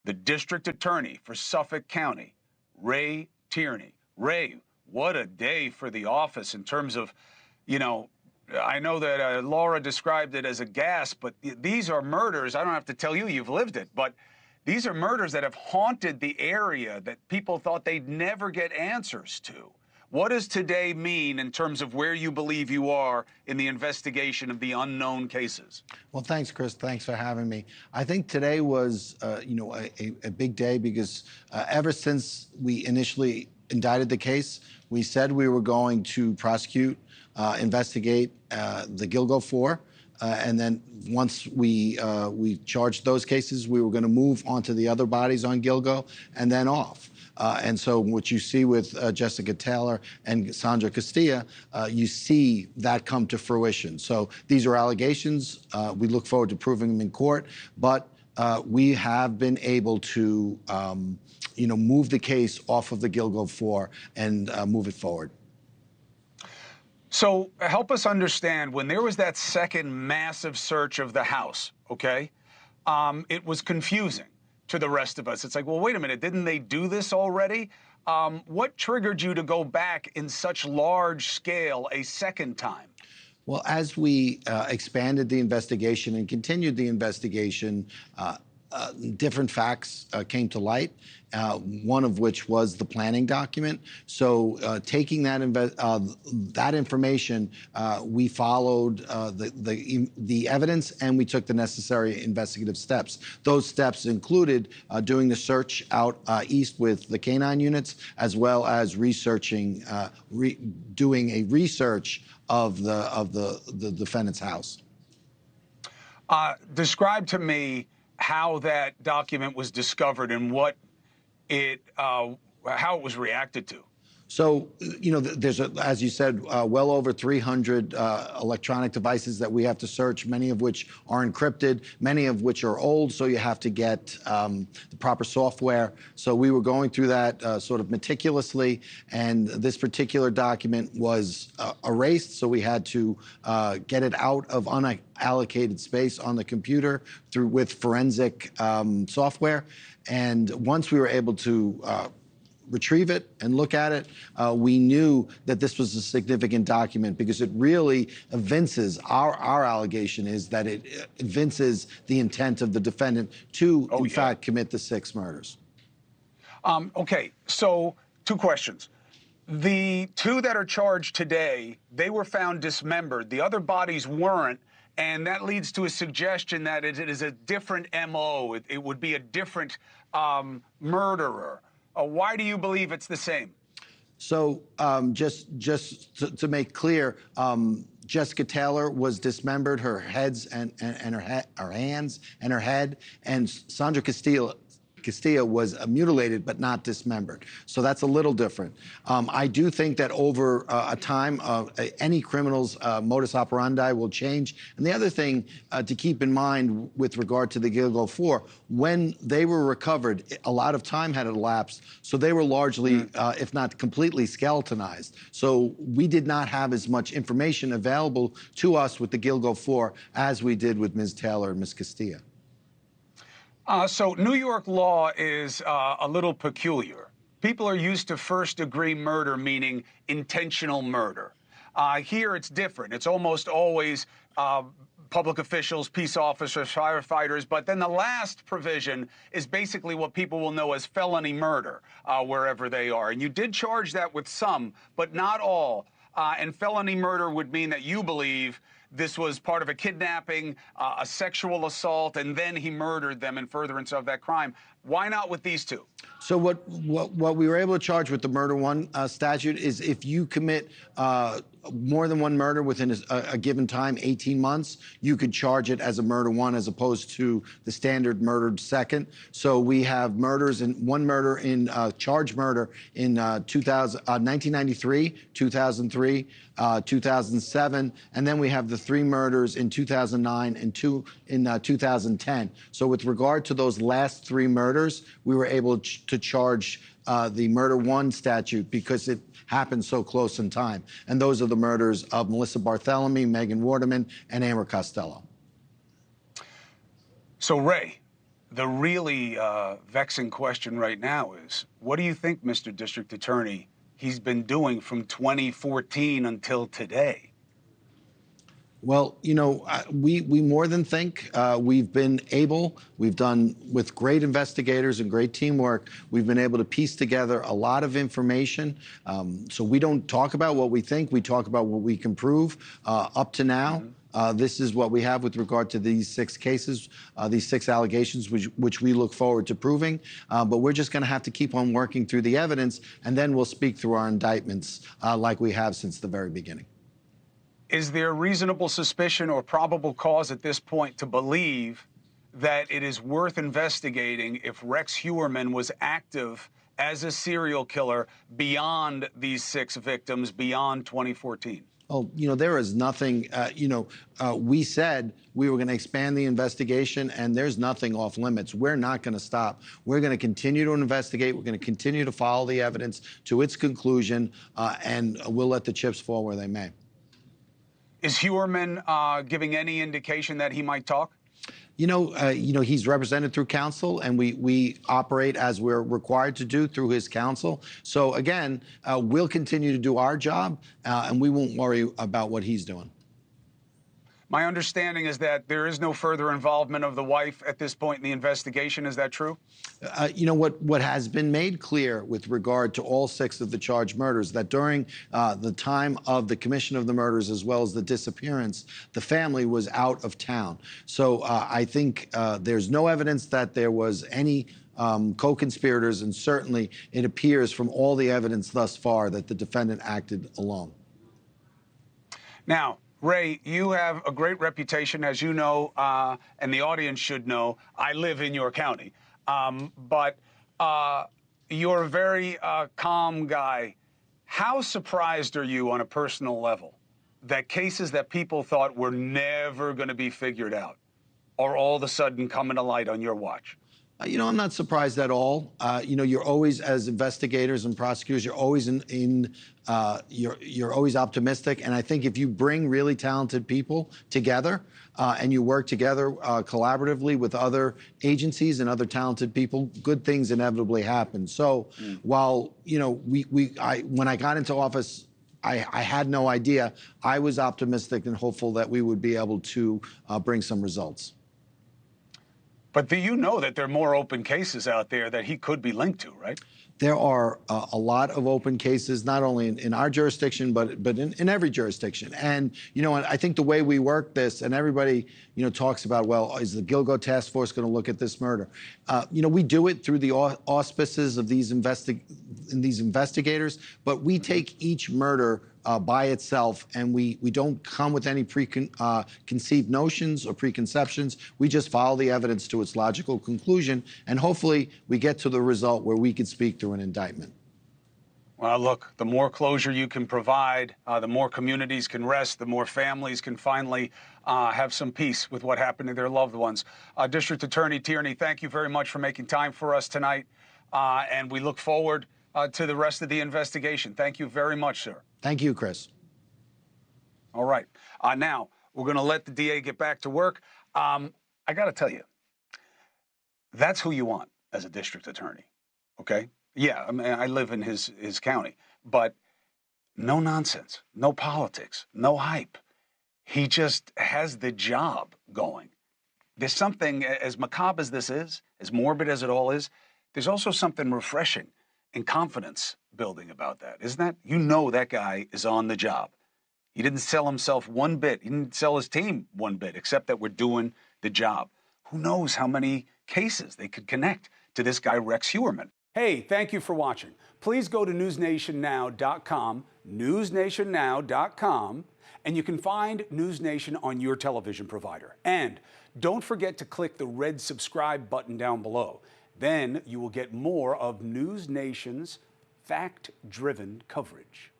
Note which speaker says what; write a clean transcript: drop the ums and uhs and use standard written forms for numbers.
Speaker 1: the district attorney for Suffolk County, Ray Tierney. Ray, what a day for the office in terms of, you know, I know that Laura described it as a gas, but these are murders. I don't have to tell you, you've lived it, but these are murders that have haunted the area that people thought they'd never get answers to. What does today mean in terms of where you believe you are in the investigation of the unknown cases?
Speaker 2: Well, thanks, Chris. Thanks for having me. I think today was, a big day because ever since we initially indicted the case, we said we were going to prosecute, investigate the Gilgo Four. And then once we charged those cases, we were going to move on to the other bodies on Gilgo and then off. And so what you see with Jessica Taylor and Sandra Castilla, you see that come to fruition. So these are allegations. We look forward to proving them in court. But we have been able to, move the case off of the Gilgo Four and move it forward.
Speaker 1: So help us understand, when there was that second massive search of the house, okay, it was confusing to the rest of us. It's like, well, wait a minute, didn't they do this already? What triggered you to go back in such large scale a second time?
Speaker 2: Well, as we expanded the investigation and continued the investigation, different facts came to light, one of which was the planning document. So taking that information, we followed the evidence and we took the necessary investigative steps. Those steps included doing the search out east with the canine units, as well as researching, doing a research of the defendant's house.
Speaker 1: Describe to me how that document was discovered and what how it was reacted to.
Speaker 2: So, there's, as you said, well over 300 electronic devices that we have to search, many of which are encrypted, many of which are old, so you have to get the proper software. So we were going through that sort of meticulously, and this particular document was erased, so we had to get it out of unallocated space on the computer with forensic software. And once we were able to retrieve it and look at it, we knew that this was a significant document because it really evinces, our allegation is that it evinces the intent of the defendant to, in fact, commit the 6 murders.
Speaker 1: Okay, so 2 questions. The 2 that are charged today, they were found dismembered. The other bodies weren't, and that leads to a suggestion that it is a different MO. It would be a different murderer. Why do you believe it's the same?
Speaker 2: So just to make clear, Jessica Taylor was dismembered, her heads and her hands and her head, and Sandra Castilla was mutilated but not dismembered. So that's a little different. I do think that over a time, any criminal's modus operandi will change. And the other thing to keep in mind with regard to the Gilgo Four, when they were recovered, a lot of time had elapsed. So they were largely, if not completely, skeletonized. So we did not have as much information available to us with the Gilgo Four as we did with Ms. Taylor and Ms. Castilla.
Speaker 1: So New York law is a little peculiar. People are used to first-degree murder, meaning intentional murder. Here it's different. It's almost always public officials, peace officers, firefighters, but then the last provision is basically what people will know as felony murder, wherever they are. And you did charge that with some, but not all. And felony murder would mean that you believe this was part of a kidnapping, a sexual assault, and then he murdered them in furtherance of that crime. Why not with these 2?
Speaker 2: So what we were able to charge with the murder 1 statute is if you commit more than 1 murder within a given time, 18 months, you could charge it as a murder 1 as opposed to the standard murdered second. So we have murders in 1 murder in charged murder in 1993, 2003, 2007, and then we have the 3 murders in 2009 and 2 in 2010. So with regard to those last 3 murders, we were able to charge the murder 1 statute because it happened so close in time. And those are the murders of Melissa Barthelemy, Megan Waterman, and Amber Costello.
Speaker 1: So, Ray, The really vexing question right now is, what do you think, Mr. District Attorney, he's been doing from 2014 until today?
Speaker 2: Well, we more than think we've been able, we've done with great investigators and great teamwork, we've been able to piece together a lot of information. So we don't talk about what we think, we talk about what we can prove. Up to now, this is what we have with regard to these 6 cases, these 6 allegations, which we look forward to proving. But we're just going to have to keep on working through the evidence, and then we'll speak through our indictments like we have since the very beginning.
Speaker 1: Is there reasonable suspicion or probable cause at this point to believe that it is worth investigating if Rex Heuermann was active as a serial killer beyond these 6 victims, beyond 2014?
Speaker 2: Oh, there is nothing, we said we were going to expand the investigation, and there's nothing off limits. We're not going to stop. We're going to continue to investigate. We're going to continue to follow the evidence to its conclusion, and we'll let the chips fall where they may.
Speaker 1: Is Heuermann giving any indication that he might talk?
Speaker 2: He's represented through counsel, and we operate as we're required to do through his counsel. So again, we'll continue to do our job, and we won't worry about what he's doing.
Speaker 1: My understanding is that there is no further involvement of the wife at this point in the investigation. Is that true?
Speaker 2: What has been made clear with regard to all 6 of the charged murders, that during the time of the commission of the murders as well as the disappearance, the family was out of town. So I think there's no evidence that there was any co-conspirators, and certainly it appears from all the evidence thus far that the defendant acted alone.
Speaker 1: Now, Ray, you have a great reputation, as you know, and the audience should know. I live in your county. But you're a very calm guy. How surprised are you on a personal level that cases that people thought were never going to be figured out are all of a sudden coming to light on your watch?
Speaker 2: I'm not surprised at all. You're always, as investigators and prosecutors, you're always you're always optimistic. And I think if you bring really talented people together and you work together collaboratively with other agencies and other talented people, good things inevitably happen. So while, when I got into office, I had no idea, I was optimistic and hopeful that we would be able to bring some results.
Speaker 1: But do you know that there are more open cases out there that he could be linked to, right?
Speaker 2: There are a lot of open cases, not only in our jurisdiction, but in every jurisdiction. And, I think the way we work this, and everybody, talks about, well, is the Gilgo task force going to look at this murder? We do it through the auspices of these investigators, but we take each murder by itself, and we don't come with any preconceived notions or preconceptions. We just follow the evidence to its logical conclusion, and hopefully we get to the result where we can speak through an indictment.
Speaker 1: Well, look, the more closure you can provide, the more communities can rest, the more families can finally have some peace with what happened to their loved ones. District Attorney Tierney, thank you very much for making time for us tonight, and we look forward to the rest of the investigation. Thank you very much, sir.
Speaker 2: Thank you, Chris.
Speaker 1: All right. Now, we're going to let the DA get back to work. I got to tell you, that's who you want as a district attorney, okay? Yeah, I mean, I live in his county, but no nonsense, no politics, no hype. He just has the job going. There's something, as macabre as this is, as morbid as it all is, there's also something refreshing and confidence building about that, isn't that? You know that guy is on the job. He didn't sell himself one bit. He didn't sell his team one bit, except that we're doing the job. Who knows how many cases they could connect to this guy, Rex Heuermann. Hey, thank you for watching. Please go to newsnationnow.com, newsnationnow.com, and you can find NewsNation on your television provider. And don't forget to click the red subscribe button down below. Then you will get more of NewsNation's fact-driven coverage.